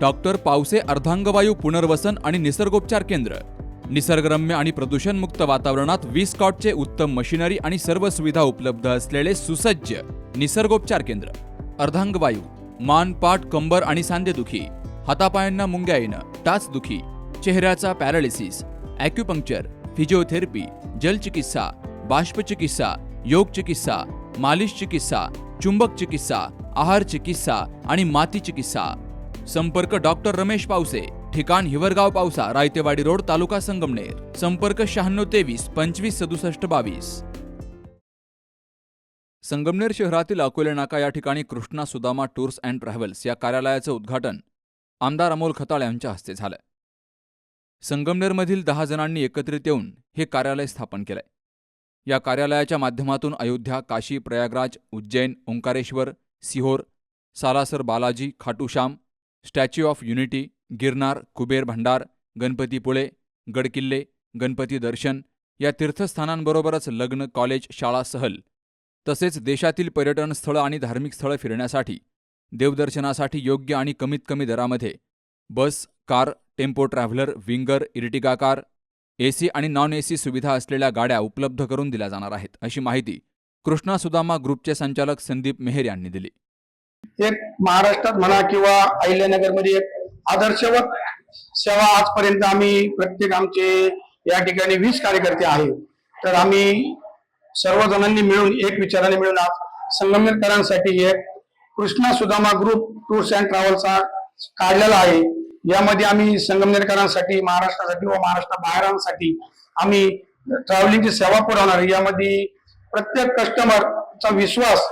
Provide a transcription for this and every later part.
Doctor Pawase अर्धांगवायू पुनर्वसन आणि निसर्गोपचार केंद्र, निसर्गरम्य आणि प्रदूषणमुक्त वातावरणात 20 कॉटचे उत्तम मशिनरी आणि सर्व सुविधा उपलब्ध असलेले सुसज्ज निसर्गोपचार केंद्र. अर्धांगवायू, मान, पाठ, कंबर आणि सांधेदुखी, हातापायांना मुंग्या येणं, टाचदुखी, चेहऱ्याचा पॅरालिसिस, ॲक्युपंक्चर, फिजिओथेरपी, जलचिकित्सा, बाष्पचिकित्सा, योग चिकित्सा, मालिश चिकित्सा, चुंबक चिकित्सा, आहार चिकित्सा आणि माती चिकित्सा. संपर्क डॉक्टर रमेश पावसे, ठिकाण हिवरगाव पावसा, रायतेवाडी रोड, तालुका संगमनेर. संपर्क 9623 25 67 22. संगमनेर शहरातील अकोले नाका या ठिकाणी Krishna Sudama tours and travels या कार्यालयाचं उद्घाटन आमदार अमोल खताळ यांच्या हस्ते झालं. संगमनेरमधील 10 जणांनी एकत्रित येऊन हे कार्यालय स्थापन केलंय. या कार्यालयाच्या माध्यमातून Ayodhya, Kashi, Prayagraj, Ujjain, Omkareshwar, Sehore, Salasar Balaji, Khatushyam, statue of unity, Girnar, Kuber भंडार, गणपतीपुळे, गडकिल्ले, गणपती दर्शन या तीर्थस्थानांबरोबरच लग्न, कॉलेज, शाळा, सहल तसेच देशातील पर्यटन स्थळं आणि धार्मिक स्थळं फिरण्यासाठी, देवदर्शनासाठी योग्य आणि कमीत कमी दरामध्ये bus, car, tempo traveller, winger, Ertiga car, AC आणि नॉन एसी सुविधा असलेल्या गाड्या उपलब्ध करून दिल्या जाणार आहेत, अशी माहिती कृष्णा सुदामा ग्रुपचे संचालक संदीप मेहर यांनी दिली. एक महाराष्ट्रात म्हणा किंवा अहिल्यानगरमध्ये एक आदर्शवत सेवा आजपर्यंत आम्ही प्रत्येक आमचे या ठिकाणी 20 कार्यकर्ते आहेत. तर आम्ही सर्वजणांनी मिळून एक विचाराने मिळून आज संगमनेरकरांसाठी एक Krishna Sudama group tours and ट्रॅव्हल्सचा काढलेला आहे. यामध्ये आम्ही संगमनेरकरांसाठी, महाराष्ट्रासाठी व महाराष्ट्राबाहेरांसाठी आम्ही ट्रॅव्हलिंगची सेवा पुरवणार. यामध्ये प्रत्येक कस्टमरचा विश्वास,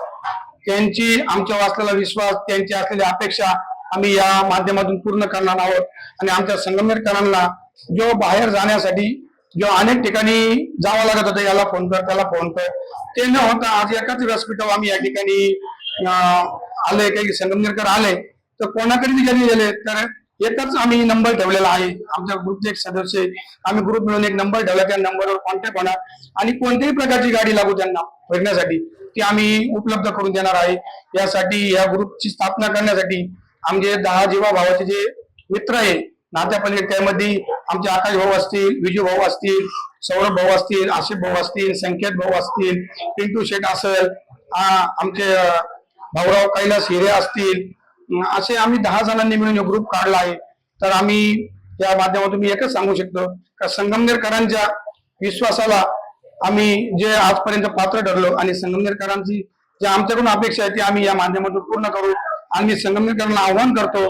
त्यांची आमच्या असलेला विश्वास, त्यांची असलेली अपेक्षा आम्ही या माध्यमातून पूर्ण करणार आहोत. आणि आमच्या संगमनेरकरांना जो बाहेर जाण्यासाठी जो अनेक ठिकाणी जावं लागत होतं, याला फोन कर, त्याला फोन कर, ते न होता आज एकाच व्यासपीठावर आम्ही या ठिकाणी आले, काही संगमनेरकर आले तर कोणाकडे जरी गेले तर एकच आम्ही नंबर ठेवलेला आहे. आमच्या ग्रुपचे एक सदस्य, आम्ही ग्रुप मिळून एक नंबर ठेवला, त्या नंबरवर कॉन्टॅक्ट होणार आणि कोणत्याही प्रकारची गाडी लागू त्यांना फिरण्यासाठी ती आम्ही उपलब्ध करून देणार आहे. यासाठी या ग्रुपची स्थापना करण्यासाठी आमचे 10 जीवा भावाचे जे मित्र आहे नात्यापलीकडे, त्यामध्ये आमचे आकाश भाऊ असतील, विजू भाऊ असतील, सौरभ भाऊ असतील, आशिफ भाऊ असतील, संकेत भाऊ असतील, पिंटू शेठ असेल, आमचे भाऊराव कैलास हिरे असतील, असे आम्ही 10 जणांनी मिळून ग्रुप काढला आहे. तर आम्ही या माध्यमातून मी एकच सांगू शकतो का संगमनेरकरांच्या विश्वासाला आम्ही जे आजपर्यंत पात्र ठरलो आणि संगमनेरकरांची जे आमच्याकडून अपेक्षा आहे ती आम्ही या माध्यमातून पूर्ण करू. आणि संगमनेरकरांना आव्हान करतो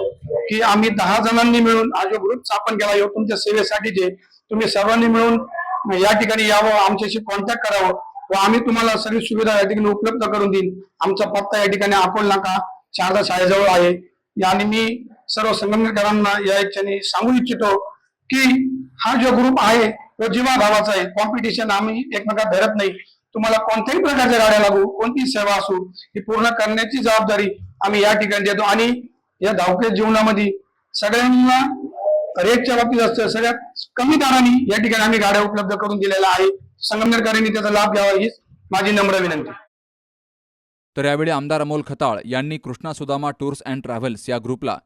की आम्ही 10 जणांनी मिळून हा जो ग्रुप स्थापन केला आहे तुमच्या सेवेसाठीचे, तुम्ही सर्वांनी मिळून या ठिकाणी यावं, आमच्याशी कॉन्टॅक्ट करावं व आम्ही तुम्हाला सगळी सुविधा या ठिकाणी उपलब्ध करून देईन. आमचा पत्ता या ठिकाणी अकोल नाका शारदा शाळेजवळ आहे. आणि मी सर्व संगमनेरकरांना या ठिकाणी सांगू इच्छितो की हा जो ग्रुप आहे तो जीवा भावाचा आहे. कॉम्पिटिशन आम्ही एकमेकात धरत नाही. तुम्हाला कोणत्याही प्रकारच्या गाड्या लागू, कोणतीही सेवा असू, ही पूर्ण करण्याची जबाबदारी आम्ही या ठिकाणी देतो. आणि या धावत्या जीवनामध्ये सगळ्यांना रेटच्या बाबतीत असतं, सगळ्यात कमी दराने या ठिकाणी आम्ही गाड्या उपलब्ध करून दिलेल्या आहे. संगमनेरकरांनी त्याचा लाभ घ्यावा हीच माझी नम्र विनंती. तर यावेळी आमदार अमोल खताळ यांनी Krishna Sudama tours and travels या ग्रुपला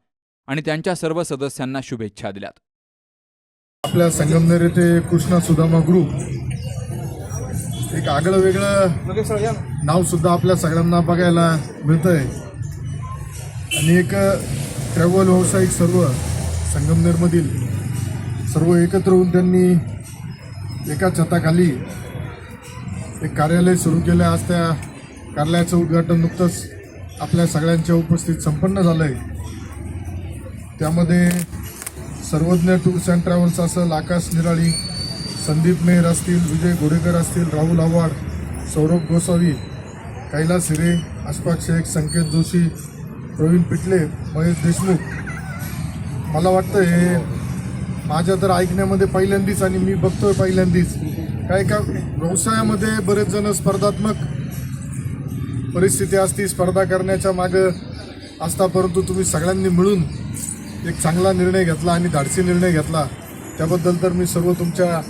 आणि त्यांच्या सर्व सदस्यांना शुभेच्छा दिल्यात. आपल्या संगमनेर येथे कृष्णा सुदामा ग्रुप एक आगळं वेगळं नाव सुद्धा आपल्या सगळ्यांना बघायला मिळतंय. आणि एक ट्रॅव्हल व्यावसायिक सर्व संगमनेरमधील सर्व एकत्र होऊन त्यांनी एका छताखाली एक कार्यालय सुरू केलं. आज त्या कार्यालयाचं उद्घाटन नुकतंच आपल्या सगळ्यांच्या उपस्थित संपन्न झालं आहे. त्यामध्ये सर्वज्ञ टूर्स अँड ट्रॅव्हल्स असेल, आकाश निराळी, संदीप मेहर असतील, विजय घोडेकर असतील, राहुल आव्हाड, सौरभ गोसावी, कैलास हिरे, अशफाक शेख, संकेत जोशी, प्रवीण पिटले, महेश देशमुख. मला वाटतं हे माझ्या तर ऐकण्यामध्ये पहिल्यांदाच आणि मी बघतोय पहिल्यांदाच काय का व्यवसायामध्ये बरेच जण स्पर्धात्मक परिस्थिती असती, स्पर्धा करण्याच्या मागं असता, परंतु तुम्ही सगळ्यांनी मिळून एक चांगला निर्णय घेतला आणि धाडसी निर्णय घेतला. त्याबद्दल तर मी सर्व तुमच्या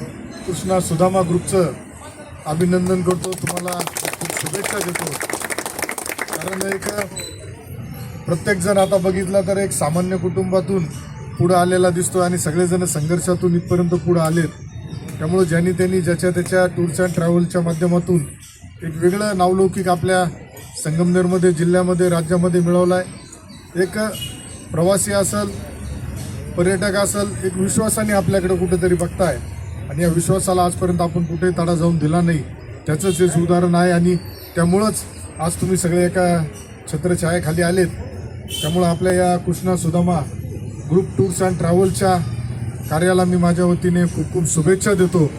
कृष्णा सुदामा ग्रुपचं अभिनंदन करतो, तुम्हाला खूप शुभेच्छा देतो. कारण एक प्रत्येकजण आता बघितला तर एक सामान्य कुटुंबातून पुढं आलेला दिसतो आणि सगळेजण संघर्षातून इथपर्यंत पुढं आलेत. त्यामुळे ज्यांनी त्यांनी ज्याच्या त्याच्या टूर्स अँड ट्रॅव्हलच्या माध्यमातून एक वेगळं नावलौकिक आपल्या संगमनेरमध्ये, जिल्ह्यामध्ये, राज्यामध्ये मिळवलं आहे. एक प्रवासी असेल, पर्यटक असेल, एक विश्वासाने आपल्याकडे कुठेतरी बघताय आणि या विश्वासाला आजपर्यंत आपण कुठेही तडा जाऊन दिला नाही, त्याचंच हे उदाहरण आहे. आणि त्यामुळंच आज तुम्ही सगळे एका छत्रछायाखाली आलेत. त्यामुळं आपल्या या Krishna Sudama group tours and ट्रॅव्हलच्या कार्याला मी माझ्या वतीने खूप खूप शुभेच्छा देतो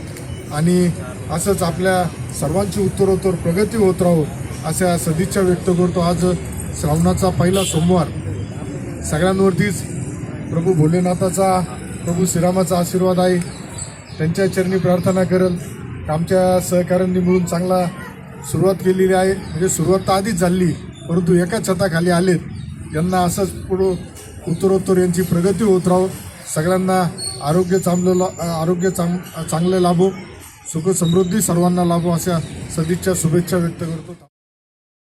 आणि असंच आपल्या सर्वांची उत्तरोत्तर प्रगती होत राहो अशा सदिच्छा व्यक्त करतो. आज श्रावणाचा पहिला सोमवार, सगळ्यांवरतीच प्रभू भोलेनाथाचा, प्रभू श्रीरामाचा आशीर्वाद आहे. त्यांच्या चरणी प्रार्थना करेल. आमच्या सहकाऱ्यांनी मिळून चांगला सुरुवात केलेली आहे. म्हणजे सुरुवात तर आधीच झाली, परंतु एका छताखाली आलेत. यांना असंच पुढं उत्तरोत्तर यांची प्रगती होत राहो. सगळ्यांना आरोग्य चांगलं लाभो, सुख समृद्धी सर्वांना लाभो अशा सदिच्छा शुभेच्छा व्यक्त करतो.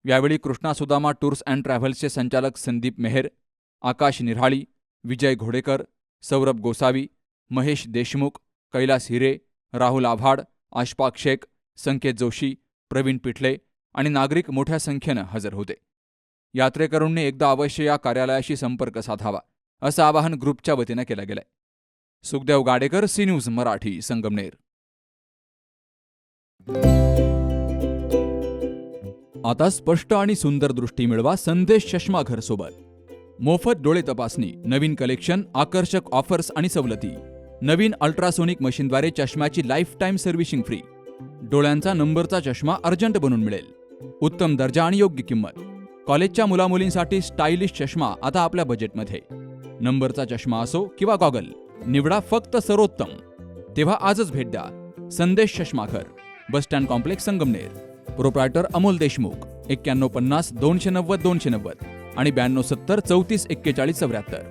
यावेळी कृष्णा सुदामा टूर्स अँड ट्रॅव्हल्सचे संचालक संदीप मेहर, आकाश निराळी, विजय घोडेकर, सौरभ गोसावी, महेश देशमुख, कैलास हिरे, राहुल आव्हाड, आशफाक शेख, संकेत जोशी, प्रवीण पिठले आणि नागरिक मोठ्या संख्येनं हजर होते. यात्रेकरूंनी एकदा अवश्य या कार्यालयाशी संपर्क साधावा असं आवाहन ग्रुपच्या वतीनं केलं गेलंय. Sukhdev Gadekar, C News Marathi, Sangamner. आता स्पष्ट आणि सुंदर दृष्टी मिळवा संदेश चष्माघर सोबत. मोफत डोळे तपासणी, नवीन कलेक्शन, आकर्षक ऑफर्स आणि सवलती. नवीन अल्ट्रासोनिक मशीनद्वारे चष्म्याची लाईफ टाईम सर्व्हिसिंग फ्री. डोळ्यांचा नंबरचा चष्मा अर्जंट बनून मिळेल. उत्तम दर्जा आणि योग्य किंमत. कॉलेजच्या मुलामुलींसाठी स्टायलिश चष्मा आता आपल्या बजेटमध्ये. नंबरचा चष्मा असो किंवा गॉगल, निवडा फक्त सर्वोत्तम. तेव्हा आजच भेट द्या Sandesh Chashmaghar, bus stand complex, Sangamner. Proprietor Amol Deshmukh. 9150 290 290 आणि 9270 34 41 74.